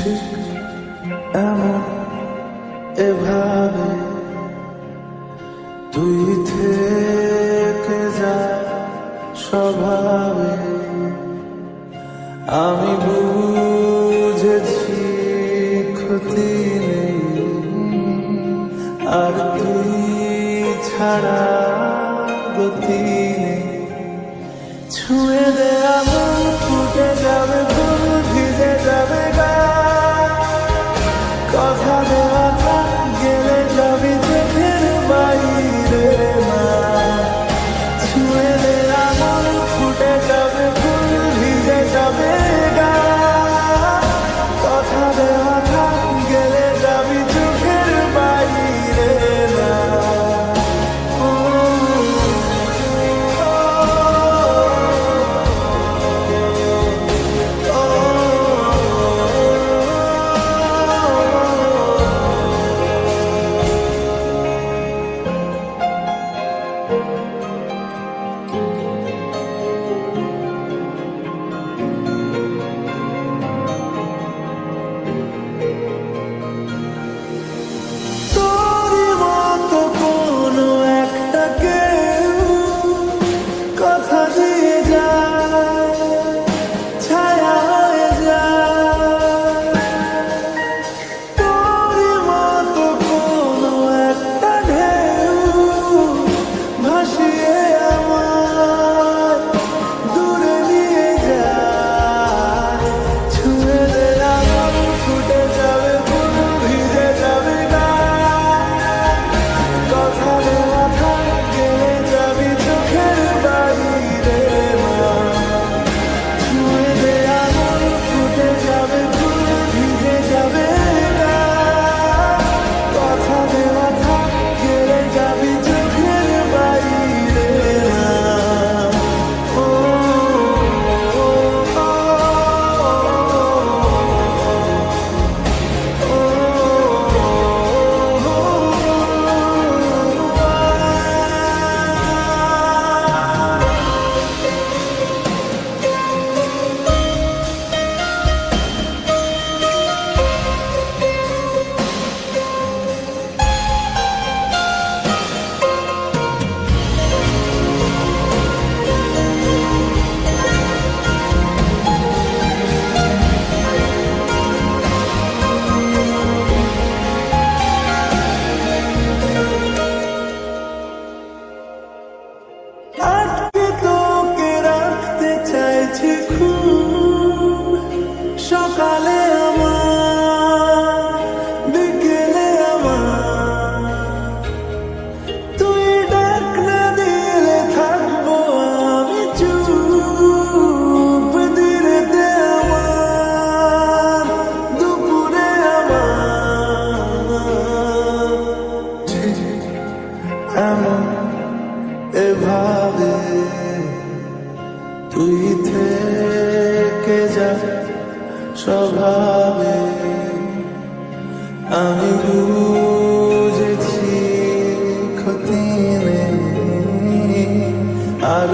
ঠিক এমন এভাবে তুই থেকে যা স্বভাবে। আমি বুঝেছি ক্ষতি নেই, আর তুই ছাড়া গতি নেই। ছুঁয়ে দে আমার ফুটে যাবে ফুল, ভিজে যাবে গা। কথা দেওয়া থাক গেলে যাবি চোখের বাইরে না। ছুঁয়ে দে আমার ফুটে যাবে ফুল, ভিজে যাবে গা। কথা দেওয়া থাক গেলে যাবি চোখের বাইরে না। সকালে আমার, বিকেলে আমার, তুই ডাক না দিলে থাকবো আমি চুপ। দিনেতে আমার, দুপুরে আমার, ঠিক এমন এভাবে তুই থেকে যা স্বভাবে। আমি বুঝেছি ক্ষতি নেই, আর